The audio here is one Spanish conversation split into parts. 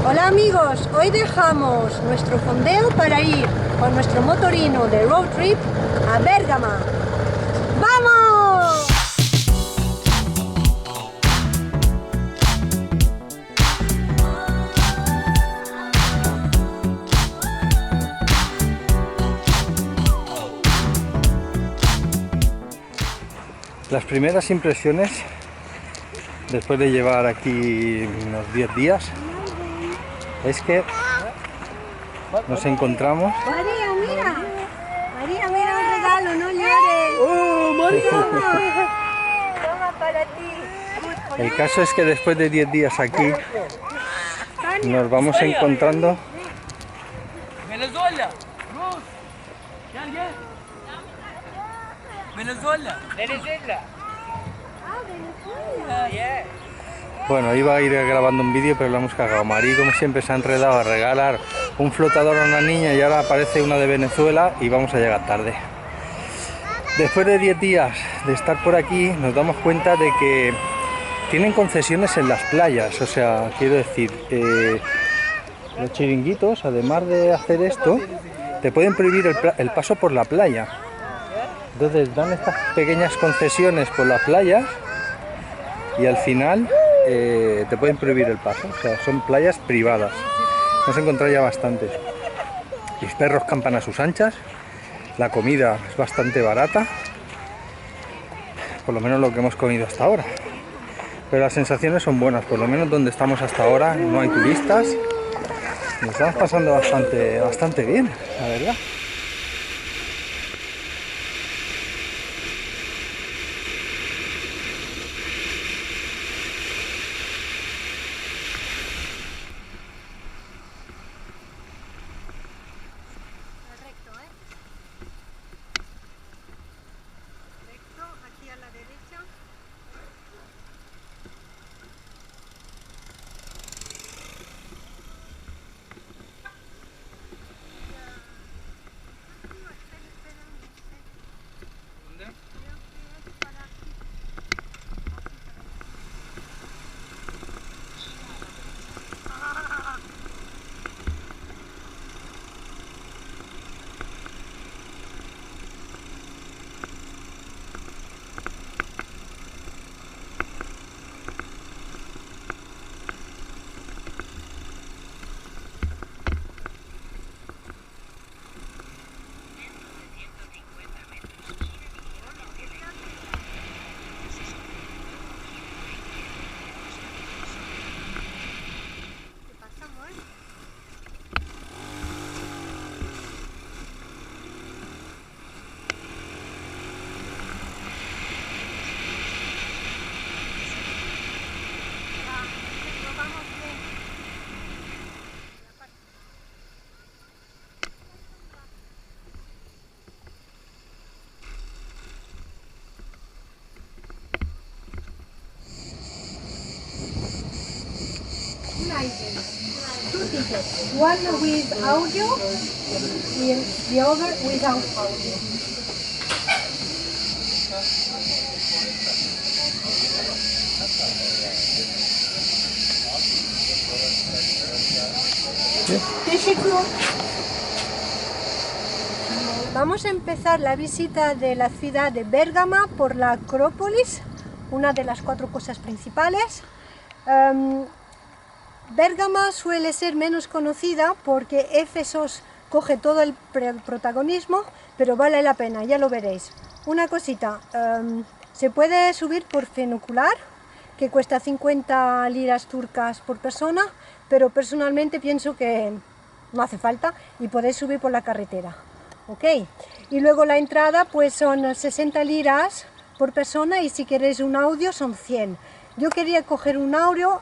Hola amigos, hoy dejamos nuestro fondeo para ir con nuestro motorino de road trip a Bérgama. ¡Vamos! Las primeras impresiones, después de llevar aquí unos 10 días, es que nos encontramos... María, mira. María, mira un regalo, no llores. ¡Oh, María! Toma para ti. El caso es que después de 10 días aquí, nos vamos encontrando... Venezuela, Rus, ¿qué alguien? Venezuela. Venezuela. Bueno, iba a ir grabando un vídeo, pero lo hemos cagado. Marí, como siempre, se ha enredado a regalar un flotador a una niña y ahora aparece una de Venezuela y vamos a llegar tarde. Después de 10 días de estar por aquí, nos damos cuenta de que tienen concesiones en las playas. O sea, quiero decir, los chiringuitos, además de hacer esto, te pueden prohibir el paso por la playa. Entonces dan estas pequeñas concesiones por las playas y al final te pueden prohibir el paso. O sea, son playas privadas. Vamos a encontrar ya bastantes. Los perros campan a sus anchas. La comida es bastante barata. Por lo menos lo que hemos comido hasta ahora. Pero las sensaciones son buenas. Por lo menos donde estamos hasta ahora no hay turistas. Nos estamos pasando bastante bien, la verdad. Aquí a la derecha. Two tickets, one with audio and the other without audio. Vamos a empezar la visita de la ciudad de Bérgama por la Acrópolis, una de las 4 cosas principales. Bérgama suele ser menos conocida porque Éfesos coge todo el protagonismo, pero vale la pena, ya lo veréis. Una cosita, se puede subir por funicular, que cuesta 50 liras turcas por persona, pero personalmente pienso que no hace falta y podéis subir por la carretera. ¿Ok? Y luego la entrada pues son 60 liras por persona y si queréis un audio son 100. Yo quería coger un audio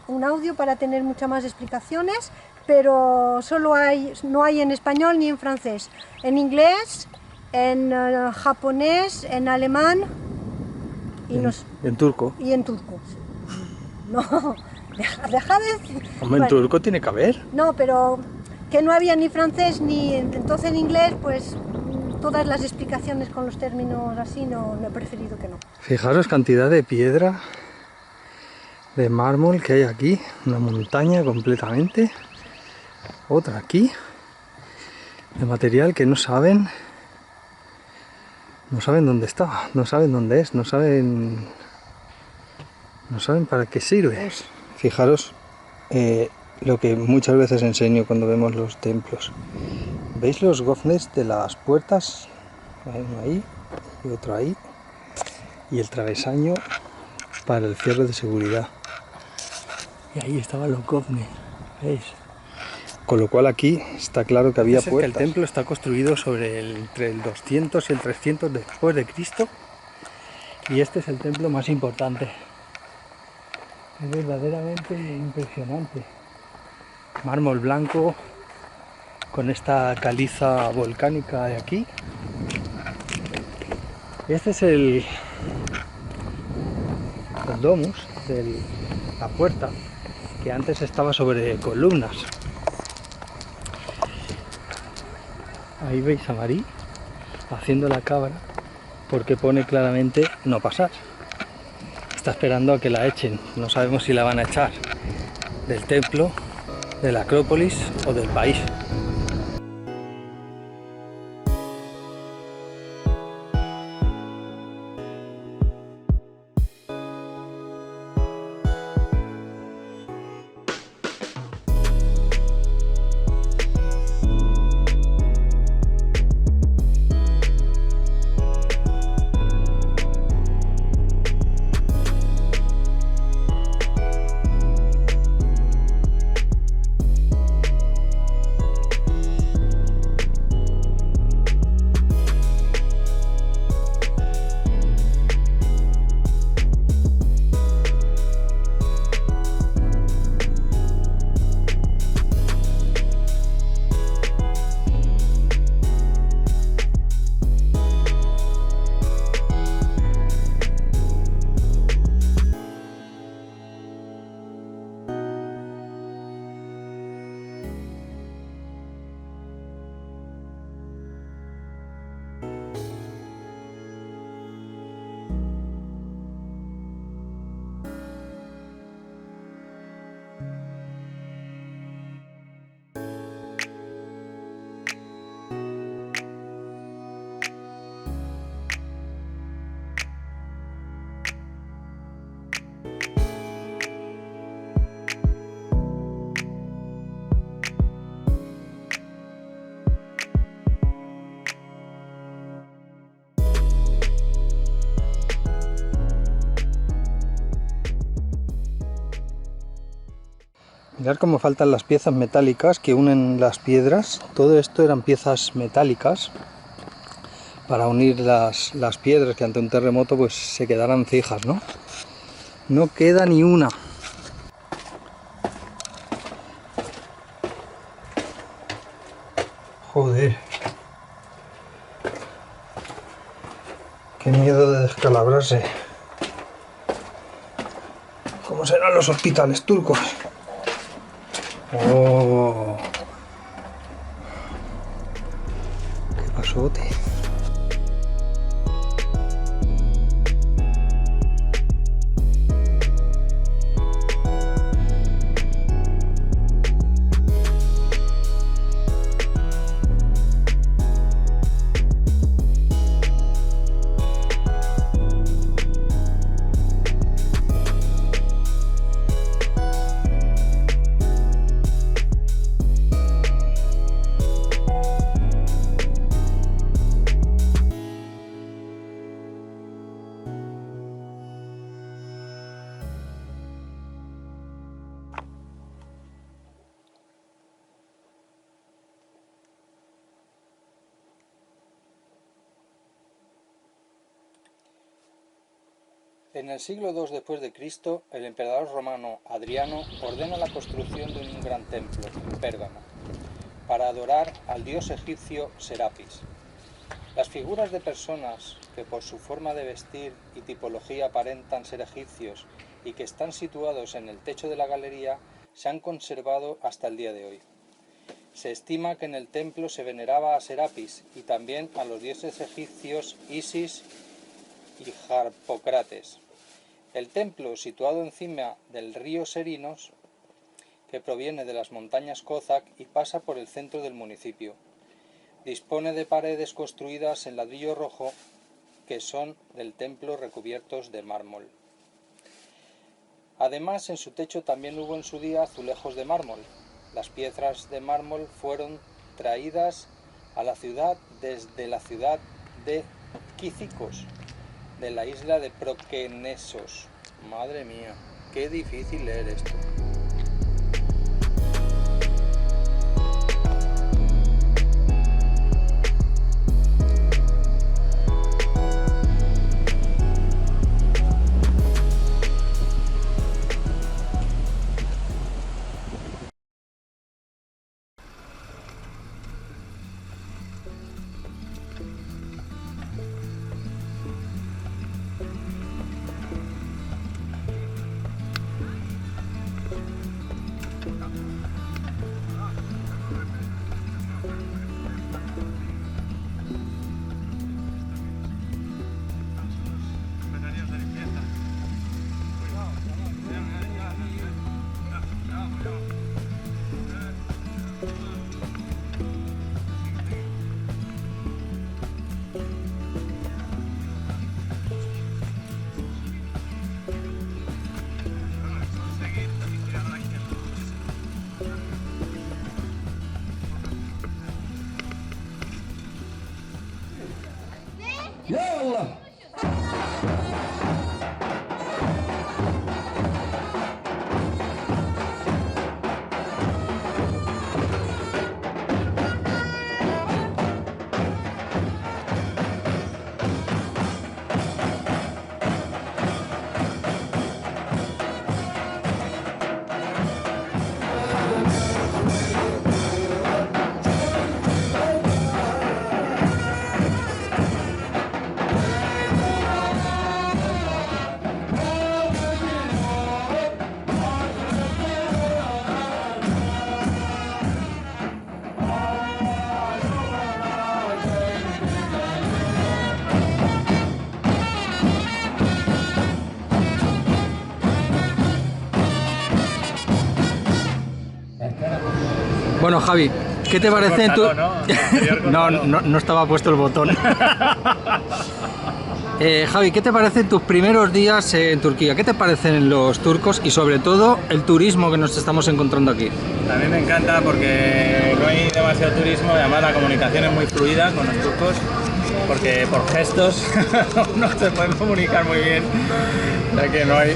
para tener muchas más explicaciones, pero no hay en español ni en francés. En inglés, en japonés, en alemán y en turco. Y en turco. No, deja de decir. Hombre, Bueno, en turco tiene que haber. no, pero que no había ni francés ni entonces en inglés, pues todas las explicaciones con los términos así no he preferido que no. Fijaros cantidad de piedra, de mármol que hay aquí, una montaña completamente. Otra aquí, de material que no saben dónde está, no saben dónde es, no saben para qué sirve. Fijaros lo que muchas veces enseño cuando vemos los templos. ¿Veis los goznes de las puertas? Hay uno ahí y otro ahí. Y el travesaño para el cierre de seguridad. Y ahí estaban los goznes, ¿veis? Con lo cual aquí está claro que había puertas. El templo está construido entre el 200 y el 300 después de Cristo. Y este es el templo más importante. Es verdaderamente impresionante. Mármol blanco con esta caliza volcánica de aquí. Este es el domus de la puerta, que antes estaba sobre columnas. Ahí veis a Marí haciendo la cabra, porque pone claramente no pasar. Está esperando a que la echen. No sabemos si la van a echar del templo, de la Acrópolis o del país. Mirad cómo faltan las piezas metálicas que unen las piedras. Todo esto eran piezas metálicas para unir las piedras que ante un terremoto pues se quedaran fijas, ¿no? No queda ni una. Joder. Qué miedo de descalabrarse. ¿Cómo serán los hospitales turcos? Oh, qué pasote. En el siglo II después de Cristo, el emperador romano Adriano ordena la construcción de un gran templo en Pérgamo para adorar al dios egipcio Serapis. Las figuras de personas que por su forma de vestir y tipología aparentan ser egipcios y que están situados en el techo de la galería se han conservado hasta el día de hoy. Se estima que en el templo se veneraba a Serapis y también a los dioses egipcios Isis y Harpócrates. El templo, situado encima del río Serinos, que proviene de las montañas Kozak y pasa por el centro del municipio. Dispone de paredes construidas en ladrillo rojo que son del templo recubiertos de mármol. Además, en su techo también hubo en su día azulejos de mármol. Las piedras de mármol fueron traídas a la ciudad desde la ciudad de Kízikos, de la isla de Prokenesos. Madre mía, qué difícil leer esto. يلا Bueno, Javi, ¿qué te parece tu...? No estaba puesto el botón. Javi, ¿qué te parecen tus primeros días en Turquía? ¿Qué te parecen los turcos y sobre todo el turismo que nos estamos encontrando aquí? A mí me encanta porque no hay demasiado turismo y además la comunicación es muy fluida con los turcos, porque por gestos no se puede comunicar muy bien, ya que no hay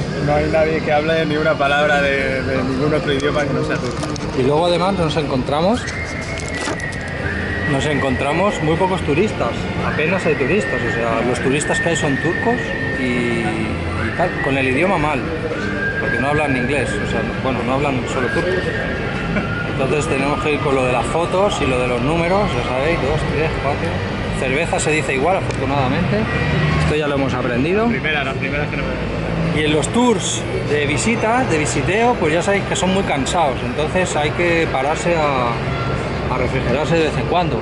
nadie que hable ni una palabra de ningún otro idioma que no sea turco. Y luego además nos encontramos muy pocos turistas, apenas hay turistas, o sea, los turistas que hay son turcos y tal, con el idioma mal, porque no hablan inglés, o sea, bueno, no hablan solo turco. Entonces tenemos que ir con lo de las fotos y lo de los números, ya sabéis, 2, 3, 4. Cerveza se dice igual, afortunadamente, esto ya lo hemos aprendido. Las primeras que no me... Y en los tours de visita, de visiteo, pues ya sabéis que son muy cansados, entonces hay que pararse a refrigerarse de vez en cuando.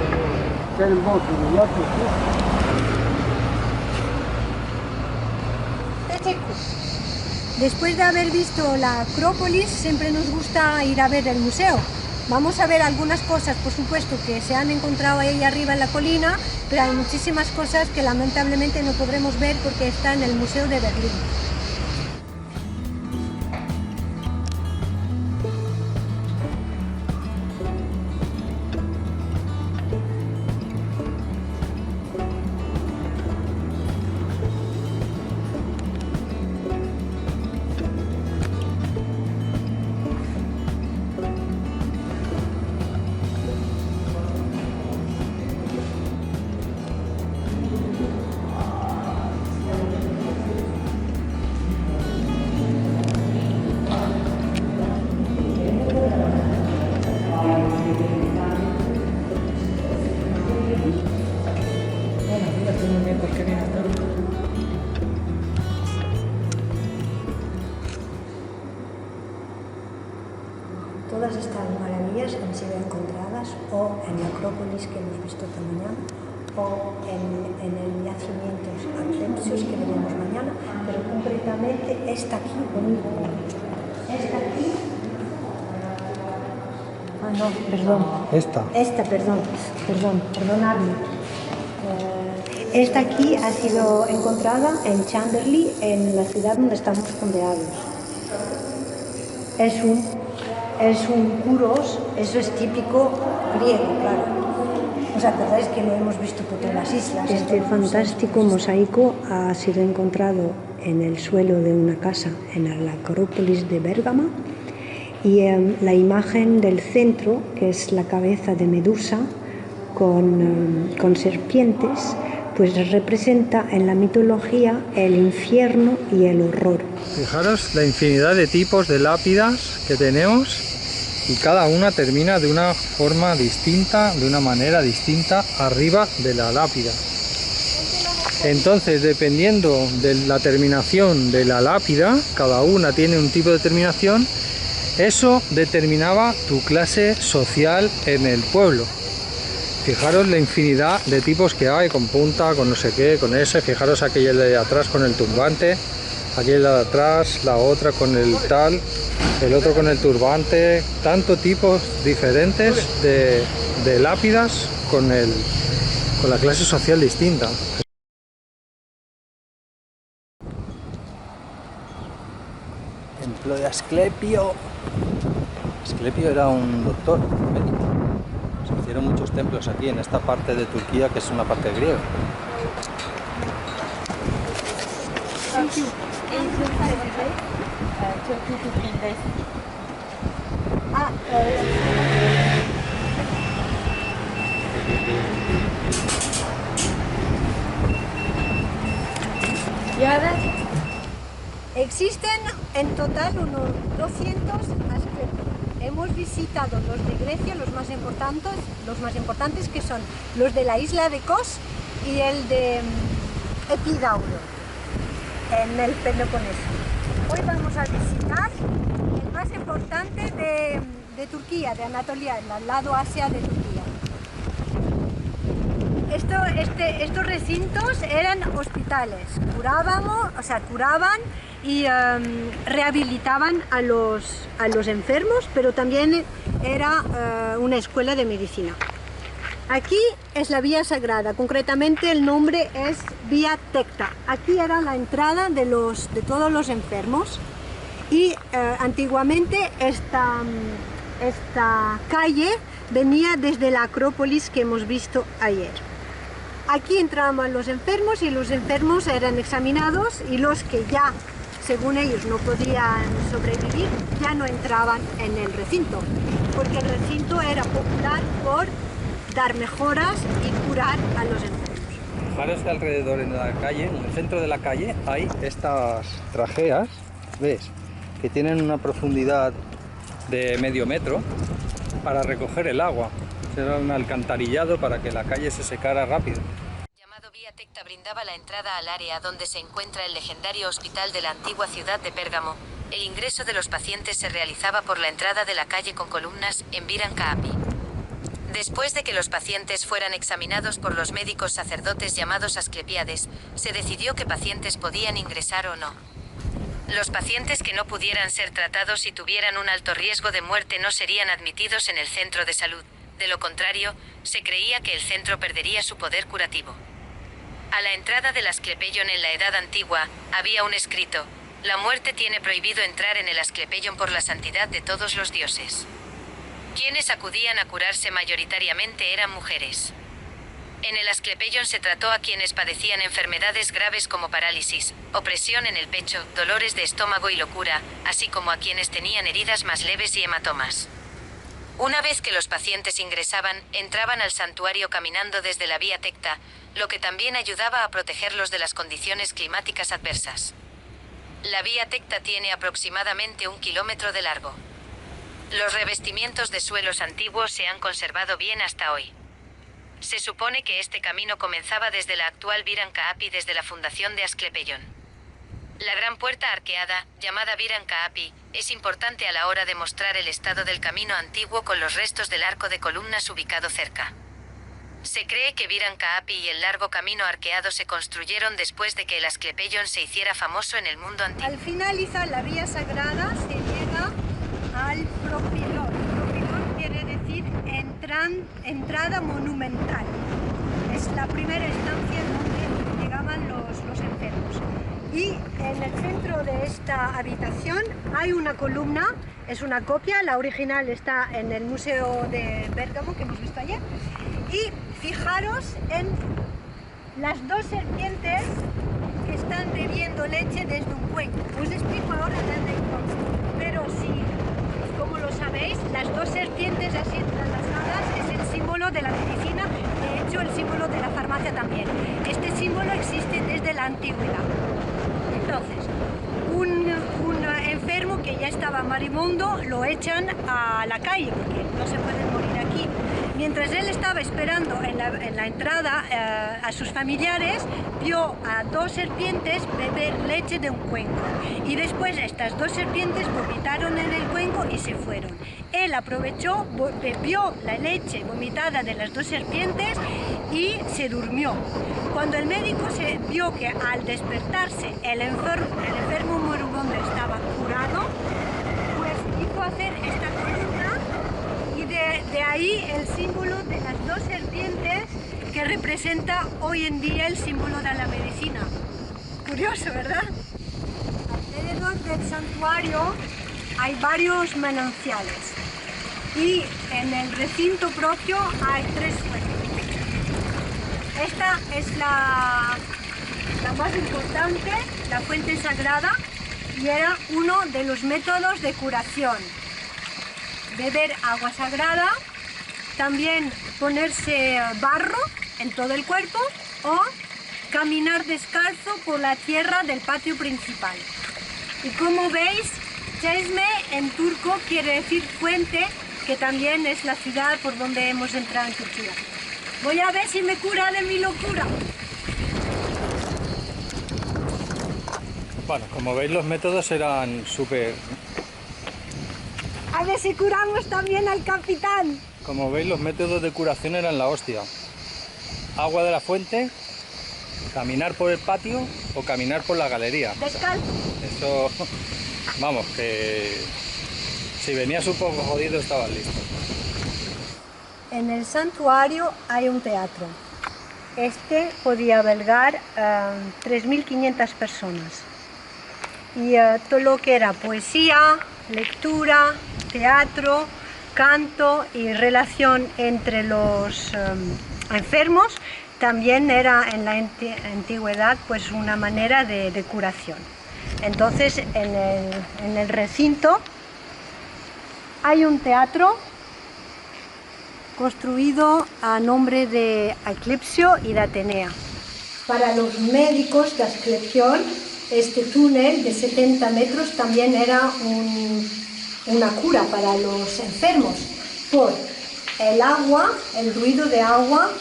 Después de haber visto la Acrópolis, siempre nos gusta ir a ver el museo. Vamos a ver algunas cosas, por supuesto, que se han encontrado ahí arriba en la colina, pero hay muchísimas cosas que lamentablemente no podremos ver porque está en el Museo de Berlín. Todas estas maravillas han sido encontradas o en la Acrópolis que hemos visto esta mañana o en el yacimiento Akrepsios que veremos mañana, pero concretamente esta aquí, esta aquí Ah, no, perdón. Esta. Esta, perdonadme. Esta aquí ha sido encontrada en Chanderley, en la ciudad donde estamos fondeados. Es un kuros, eso es típico griego, claro. ¿Os acordáis que lo hemos visto por todas las islas? Este fantástico mosaico ha sido encontrado en el suelo de una casa en la Acrópolis de Bérgamo, y la imagen del centro, que es la cabeza de Medusa con serpientes, pues representa en la mitología el infierno y el horror. Fijaros la infinidad de tipos de lápidas que tenemos, y cada una termina de una forma distinta, de una manera distinta arriba de la lápida. Entonces, dependiendo de la terminación de la lápida, cada una tiene un tipo de terminación, eso determinaba tu clase social en el pueblo. Fijaros la infinidad de tipos que hay, con punta, con no sé qué, con ese. Fijaros aquella de atrás con el turbante, aquella de atrás, la otra con el tal, el otro con el turbante. Tantos tipos diferentes de lápidas con la clase social distinta. Templo de Asclepio. Asclepio era un doctor médico. Se hicieron muchos templos aquí en esta parte de Turquía, que es una parte griega. Existen en total unos 200 Asclepios. Hemos visitado los de Grecia, los más importantes, que son los de la isla de Kos y el de Epidauro, en el Peloponeso. Hoy vamos a visitar el más importante de Turquía, de Anatolia, al lado Asia de Turquía. Estos recintos eran hospitales, curaban y rehabilitaban a los enfermos, pero también era una escuela de medicina. Aquí es la vía sagrada, concretamente el nombre es Vía Tecta. Aquí era la entrada de todos los enfermos, y antiguamente esta calle venía desde la Acrópolis que hemos visto ayer. Aquí entraban los enfermos y los enfermos eran examinados, y los que ya, según ellos, no podían sobrevivir, ya no entraban en el recinto, porque el recinto era popular por dar mejoras y curar a los enfermos. Fijaros que alrededor en la calle, en el centro de la calle, hay estas trajeas, ¿ves? Que tienen una profundidad de medio metro para recoger el agua. Era un alcantarillado para que la calle se secara rápido. Llamado Vía Tecta, brindaba la entrada al área donde se encuentra el legendario hospital de la antigua ciudad de Pérgamo. El ingreso de los pacientes se realizaba por la entrada de la calle con columnas en Viran Kaapi. Después de que los pacientes fueran examinados por los médicos sacerdotes llamados Asclepiades, se decidió qué pacientes podían ingresar o no. Los pacientes que no pudieran ser tratados y tuvieran un alto riesgo de muerte no serían admitidos en el centro de salud. De lo contrario, se creía que el centro perdería su poder curativo. A la entrada del Asclepeion en la Edad Antigua, había un escrito: la muerte tiene prohibido entrar en el Asclepeion por la santidad de todos los dioses. Quienes acudían a curarse mayoritariamente eran mujeres. En el Asclepeion se trató a quienes padecían enfermedades graves como parálisis, opresión en el pecho, dolores de estómago y locura, así como a quienes tenían heridas más leves y hematomas. Una vez que los pacientes ingresaban, entraban al santuario caminando desde la Vía Tecta, lo que también ayudaba a protegerlos de las condiciones climáticas adversas. La Vía Tecta tiene aproximadamente 1 kilómetro de largo. Los revestimientos de suelos antiguos se han conservado bien hasta hoy. Se supone que este camino comenzaba desde la actual Viran Kaapi, desde la fundación de Asclepeion. La gran puerta arqueada, llamada Viran Kaapi, es importante a la hora de mostrar el estado del camino antiguo con los restos del arco de columnas ubicado cerca. Se cree que Viran Kaapi y el largo camino arqueado se construyeron después de que el Asclepeion se hiciera famoso en el mundo antiguo. Al finalizar la vía sagrada se llega al Propilón. Propilón quiere decir gran entrada monumental. Es la primera estancia donde llegaban los enfermos. Y en el centro de esta habitación hay una columna, es una copia, la original está en el Museo de Bérgamo que hemos visto ayer. Y fijaros en las dos serpientes que están bebiendo leche desde un cuenco. Os explico ahora dónde consta. Pero si, como lo sabéis, las dos serpientes así entrelazadas es el símbolo de la medicina, de hecho el símbolo de la farmacia también. Este símbolo existe desde la antigüedad. Entonces, un enfermo que ya estaba moribundo lo echan a la calle porque no se puede morir aquí. Mientras él estaba esperando en la entrada a sus familiares, vio a dos serpientes beber leche de un cuenco. Y después estas dos serpientes vomitaron en el cuenco y se fueron. Él aprovechó, bebió la leche vomitada de las dos serpientes y se durmió. Cuando el médico se vio que al despertarse el enfermo moribundo estaba curado, pues hizo hacer esta columna. Y de ahí el símbolo de las dos serpientes que representa hoy en día el símbolo de la medicina. Curioso, ¿verdad? Alrededor del santuario hay varios manantiales y en el recinto propio hay 3 fuentes. Esta es la más importante, la fuente sagrada, y era uno de los métodos de curación. Beber agua sagrada, también ponerse barro en todo el cuerpo o caminar descalzo por la tierra del patio principal. Y como veis, Çeşme en turco quiere decir fuente, que también es la ciudad por donde hemos entrado en Turquía. Voy a ver si me cura de mi locura. Bueno, como veis los métodos eran súper... A ver si curamos también al capitán. Como veis los métodos de curación eran la hostia. Agua de la fuente, caminar por el patio o caminar por la galería. Descalzo. Eso, vamos, que si venías un poco jodido estabas listo. En el santuario hay un teatro. Este podía albergar 3.500 personas. Y todo lo que era poesía, lectura, teatro, canto y relación entre los enfermos también era en la antigüedad pues una manera de curación. Entonces en el recinto hay un teatro construido a nombre de Asclepio y de Atenea. Para los médicos de Asclepión, este túnel de 70 metros también era una cura para los enfermos, por el agua, el ruido de agua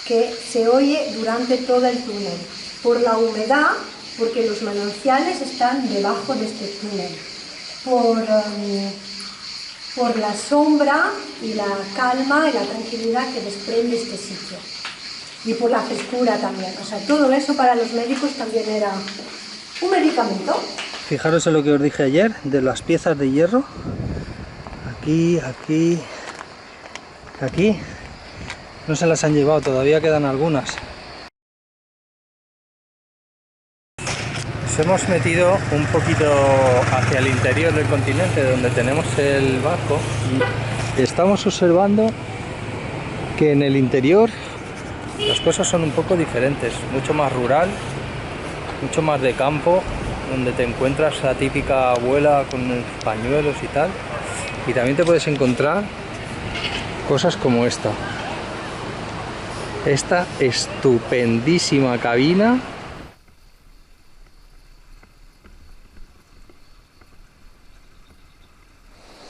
que se oye durante todo el túnel, por la humedad, porque los manantiales están debajo de este túnel, por la sombra y la calma y la tranquilidad que desprende este sitio. Y por la frescura también. O sea, todo eso para los médicos también era un medicamento. Fijaros en lo que os dije ayer, de las piezas de hierro. Aquí, aquí, aquí. No se las han llevado, todavía quedan algunas. Nos hemos metido un poquito hacia el interior del continente, donde tenemos el barco, y estamos observando que en el interior las cosas son un poco diferentes, mucho más rural, mucho más de campo, donde te encuentras la típica abuela con pañuelos y tal, y también te puedes encontrar cosas como esta estupendísima cabina.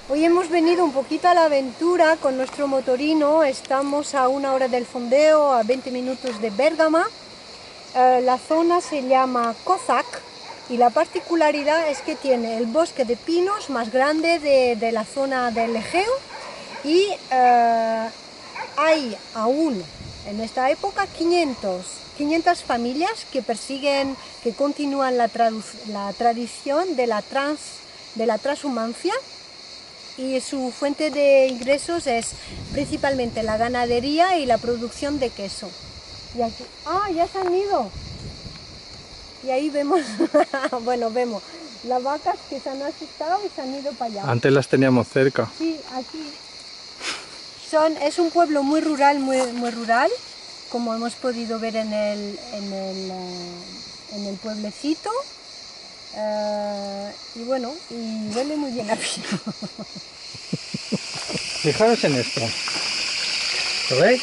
Hoy hemos venido un poquito a la aventura con nuestro motorino, estamos a 1 hora del fondeo, a 20 minutos de Bérgamo. La zona se llama Kozak y la particularidad es que tiene el bosque de pinos más grande de la zona del Egeo y hay aún en esta época 500 familias que persiguen, que continúan la tradición de la transhumancia. y su fuente de ingresos es principalmente la ganadería y la producción de queso. Y aquí, ya se han ido. Y ahí vemos, bueno, vemos las vacas que se han asustado y se han ido para allá. Antes las teníamos cerca. Sí, aquí. Es un pueblo muy rural, muy rural, como hemos podido ver en el pueblecito. Y bueno, y huele muy bien aquí. Fijaros en esto. ¿Lo veis?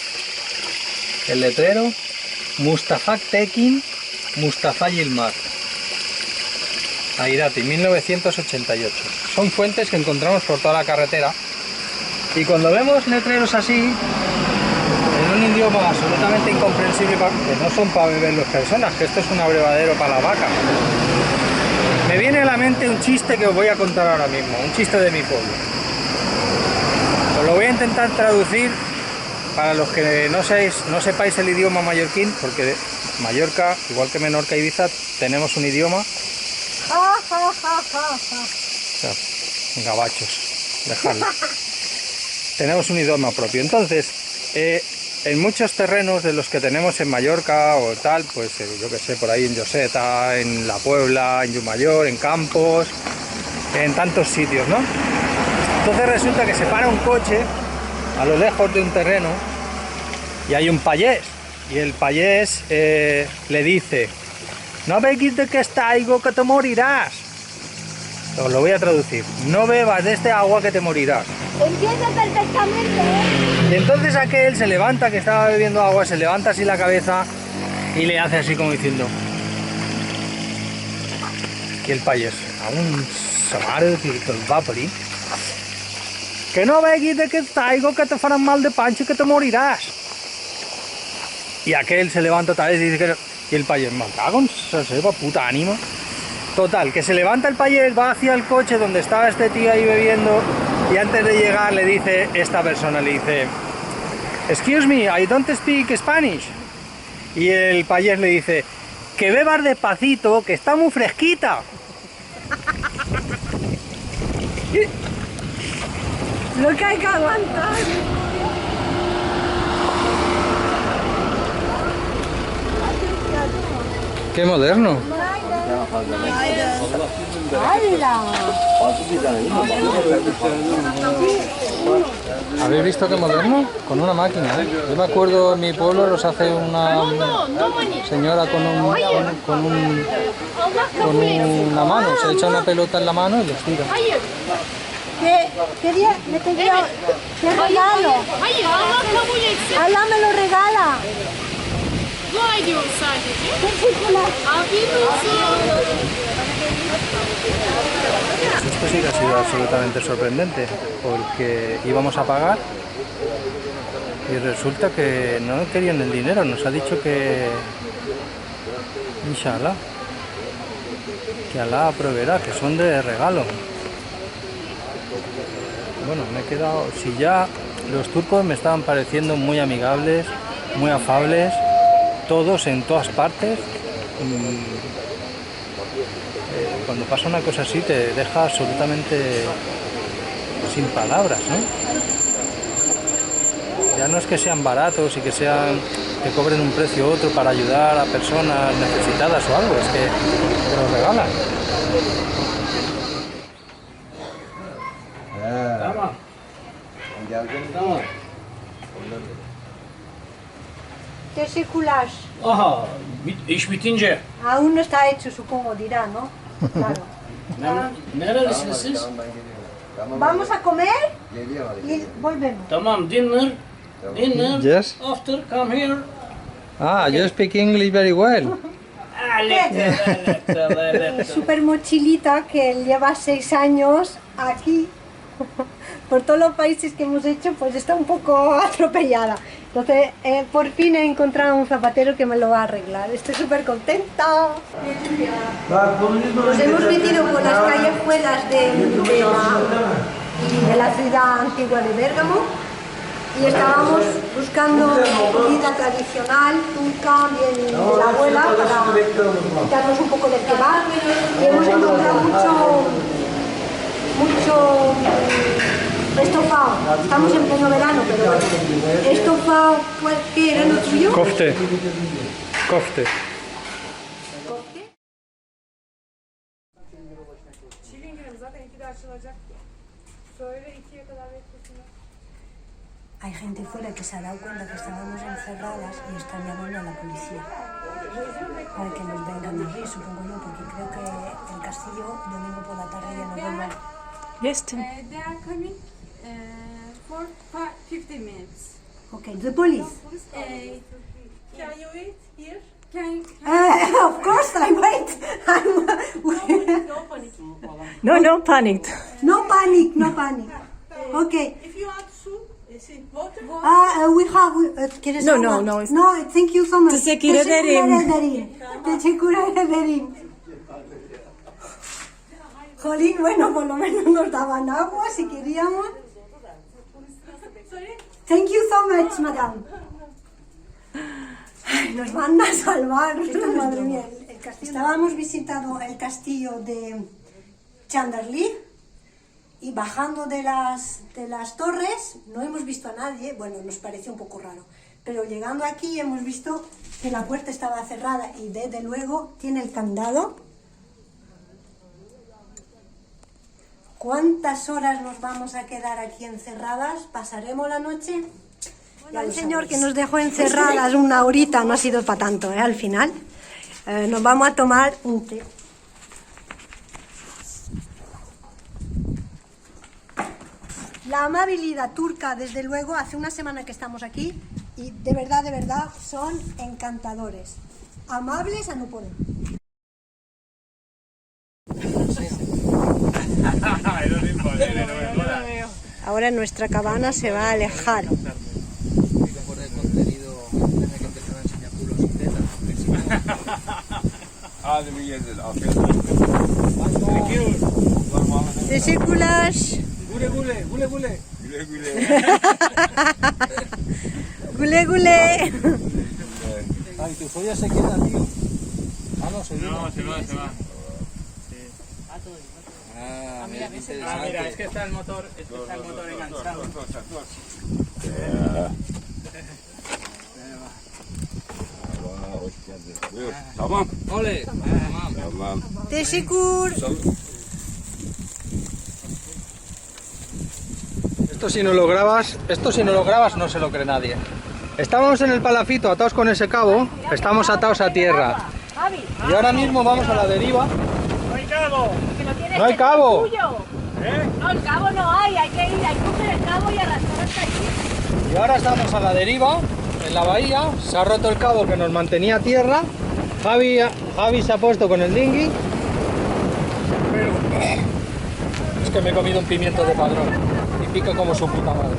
El letrero Mustafa Tekin, Mustafa Yilmaz. Airati, 1988. Son fuentes que encontramos por toda la carretera. Y cuando vemos letreros así, en un idioma absolutamente incomprensible, que no son para beber las personas, que esto es un abrevadero para la vaca, me viene a la mente un chiste que os voy a contar ahora mismo, un chiste de mi pueblo. Os lo voy a intentar traducir para los que no sepáis el idioma mallorquín, porque Mallorca, igual que Menorca y Ibiza, tenemos un idioma. O sea, gabachos, dejadlo. Tenemos un idioma propio. Entonces, en muchos terrenos de los que tenemos en Mallorca o tal, pues yo que sé, por ahí en Lloseta, en La Puebla, en Llumayor, en Campos, en tantos sitios, ¿no? Entonces resulta que se para un coche a lo lejos de un terreno y hay un payés, y el payés le dice: no beguis de que está algo que te morirás. Os lo voy a traducir: no bebas de este agua que te morirás. Entiendo perfectamente. Y entonces aquel se levanta, que estaba bebiendo agua, se levanta así la cabeza y le hace así como diciendo, y el payés, a un samare del vapori, que no beguis de que está algo que te farán mal de pancho y que te morirás. Y aquel se levanta otra vez y dice que no. Y el payés, me cago en esa seva puta ánima. Total, que se levanta el payés, va hacia el coche donde estaba este tío ahí bebiendo, y antes de llegar le dice, esta persona le dice, excuse me, I don't speak Spanish. Y el payés le dice, que bebas despacito, que está muy fresquita. Lo que hay que aguantar. Qué moderno. ¿Habéis visto qué moderno? Con una máquina, ¿eh? Yo me acuerdo en mi pueblo los hace una señora con una mano, se echa una pelota en la mano y les tira. ¿Qué día me te dio? ¿Qué regalo? Hayır, Allah kabul etsin. Allah me lo regala. Dua ediyoruz sadece. Teşekkürler. Afiyet olsun. Esto sí que ha sido absolutamente sorprendente, porque íbamos a pagar y resulta que no querían el dinero, nos ha dicho que inshallah, que Allah proveerá, que son de regalo. Bueno, me he quedado, si ya los turcos me estaban pareciendo muy amigables, muy afables, todos en todas partes. Cuando pasa una cosa así te deja absolutamente sin palabras, ¿no? Ya no es que sean baratos y que cobren un precio u otro para ayudar a personas necesitadas o algo, es que te lo regalan. Tamam. Tamam. Teşekkürler. Aha, iş bitince. Aún no está hecho, supongo, dirá, ¿no? Claro. Nerelisiniz siz? Vamos a comer y volvemos. Tamam, dinner. Dinner. Yes. After, come here. Ah, you speak English very well. Super mochilita que lleva 6 años aquí. Por todos los países que hemos hecho, pues está un poco atropellada. Entonces, por fin he encontrado un zapatero que me lo va a arreglar. Estoy súper contenta. Nos hemos metido por las callejuelas de la ciudad antigua de Bérgamo y estábamos buscando comida tradicional, turca, bien de la abuela, para quitarnos un poco del kebab. Y hemos encontrado mucho estofado. Estamos en pleno verano, pero bueno. Estofado, ¿qué era lo tuyo? Kofte. Kofte. Hay gente fuera que se ha dado cuenta que estábamos encerradas y están llamando a la policía para que nos vengan a abrir, supongo yo, porque creo que el castillo domingo por la tarde ya no vuelve. Yes, Tim. They are coming for 50 minutes. Okay, the police. Can you wait here? Can Of course I wait. No panic. No panic, no panic. Okay. if you want soup, water. We have. ¿Quieres No, agua? no, it's- No, thank you so much. Teşekkür ederim. Teşekkür ederim. Jolín, bueno, por lo menos nos daban agua si queríamos. Thank you so much, madam. Ay, nos van a salvar. Madre mía, el castillo. Estábamos visitando el castillo de Chandarly y bajando de las torres no hemos visto a nadie. Bueno, nos pareció un poco raro, pero llegando aquí hemos visto que la puerta estaba cerrada y desde luego tiene el candado. ¿Cuántas horas nos vamos a quedar aquí encerradas? ¿Pasaremos la noche? Bueno, el señor que nos dejó encerradas una horita no ha sido para tanto, al final. Nos vamos a tomar un té. La amabilidad turca, desde luego, hace una semana que estamos aquí y de verdad, son encantadores. Amables a no poder. Ahora nuestra cabana se va a alejar. Teşekkürler. Gule gule. Ay, tu folla se queda, tío. Ah, no, se viene. No, se va. Ah, mira, qué interesante. Ah, mira, es que está el motor, enganchado. Tamam. Ole. Tamam. Teşekkür. Esto si no lo grabas no se lo cree nadie. Estábamos en el palafito atados con ese cabo, estamos atados a tierra. Y ahora mismo vamos a la deriva. ¡No hay cabo! ¡No hay cabo! No, el cabo no hay que ir, hay que coger el cabo y arrastrar hasta aquí. Y ahora estamos a la deriva, en la bahía, se ha roto el cabo que nos mantenía a tierra. Javi se ha puesto con el dinghy. Es que me he comido un pimiento de padrón y pica como su puta madre.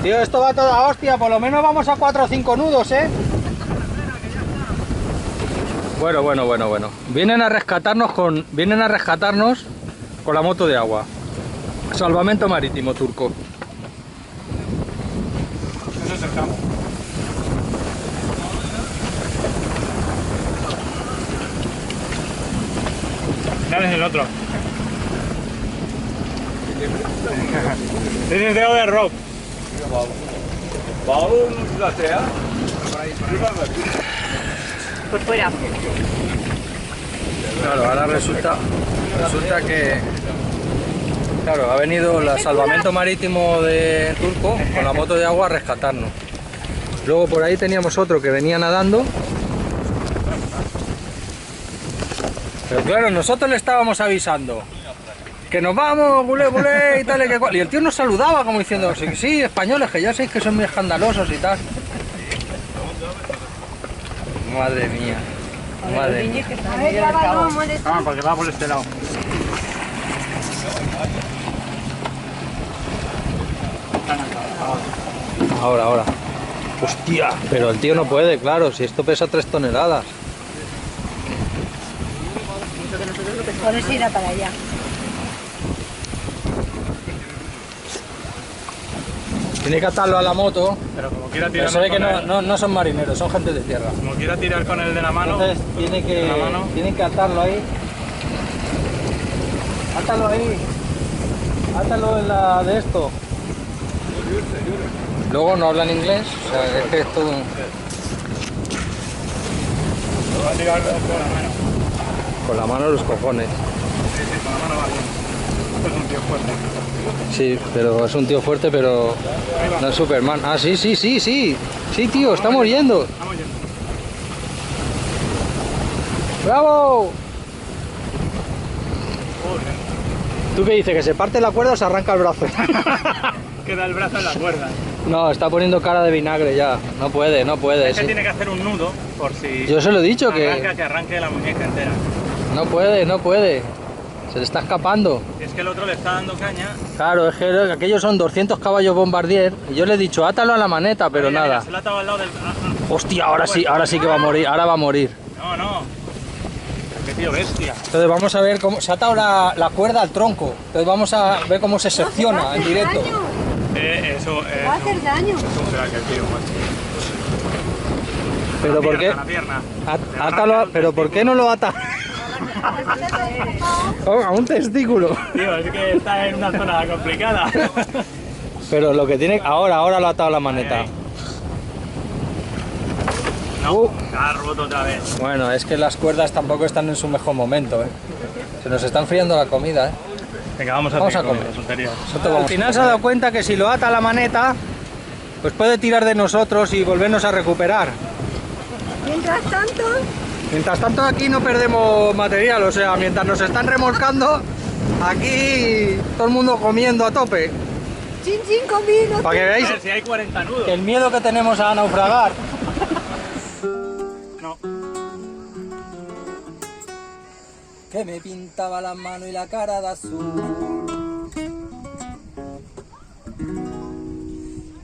Tío, esto va toda hostia, por lo menos vamos a 4 o 5 nudos, ¿eh? Bueno. Vienen a rescatarnos con la moto de agua. Salvamento marítimo turco. Eso es el cabo. Dale es el otro. This is the other rope. Por fuera. Claro, ahora resulta que ha venido el salvamento marítimo de turco con la moto de agua a rescatarnos. Luego por ahí teníamos otro que venía nadando. Pero claro, nosotros le estábamos avisando que nos vamos, gulé y tal y que cual. Y el tío nos saludaba como diciendo, sí, españoles, que ya sabéis que son muy escandalosos y tal. Madre mía. Madre mía. Ah, porque va por este lado. Ahora. Hostia, pero el tío no puede, claro, si esto pesa 3 toneladas. Por eso irá para allá. Tiene que atarlo a la moto, Pero como quiera pero tirar se ve que con no son marineros, son gente de tierra. como quiera tirar con el de la mano. Entonces tienen que atarlo ahí. Átalo ahí. Átalo en la de esto. Luego no hablan inglés, o sea, es que es todo un... Lo va a tirar con la mano. Con la mano los cojones. Sí, sí, con la mano va bien. Esto es un tío fuerte. Sí, pero es un tío fuerte, pero no es Superman. Ah, sí. Sí, tío, estamos yendo. Vamos yendo. ¡Bravo! Joder. ¿Tú qué dices? ¿Que se parte la cuerda o se arranca el brazo? Queda el brazo en la cuerda. No, está poniendo cara de vinagre ya. No puede. Es que Sí. tiene que hacer un nudo por si Yo se lo he dicho arranca, que que arranque la muñeca entera. no puede. Se le está escapando. Y es que el otro le está dando caña. Claro, es que aquellos son 200 caballos Bombardier y yo le he dicho, átalo a la maneta, pero Mira, nada. mira, se lo ha atado al lado del... Hostia, ahora sí que va a morir, ahora va a morir. No. Qué tío bestia. Entonces vamos a ver cómo se ha atado la cuerda al tronco. Entonces vamos a ver cómo se secciona en directo. Eso Va a hacer daño. es un crack el tío, macho. Pero ¿por qué? La pierna. Átalo, pero ¿por qué no lo ata a un testículo? Tío, es que está en una zona complicada. Pero lo que tiene... Ahora lo ha atado a la maneta. No, ha roto otra vez. Bueno, es que las cuerdas tampoco están en su mejor momento, ¿eh? Se nos está enfriando la comida, ¿eh? Venga, vamos a comer. Al final se ha dado cuenta que si lo ata a la maneta, pues puede tirar de nosotros y volvernos a recuperar. Mientras tanto aquí no perdemos material, o sea, mientras nos están remolcando, aquí todo el mundo comiendo a tope. Chin comido. Para que veáis A ver si hay 40 nudos. que el miedo que tenemos a naufragar. No. Que me pintaba la mano y la cara de azul.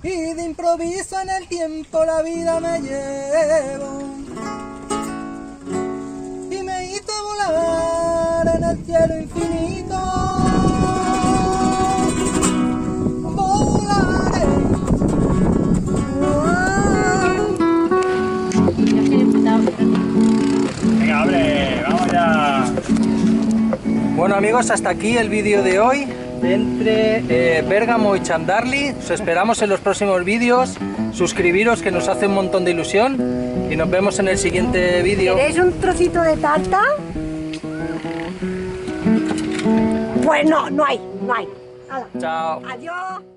Y de improviso en el tiempo la vida me llevó. Y me hizo volar en el cielo infinito. Volaré. Venga, abre, vamos ya. Bueno amigos, hasta aquí el vídeo de hoy entre Bérgamo y Chandarli. Os esperamos en los próximos vídeos. Suscribiros, que nos hace un montón de ilusión, y nos vemos en el siguiente vídeo. ¿Queréis un trocito de tarta? Pues no hay. Chao. Adiós.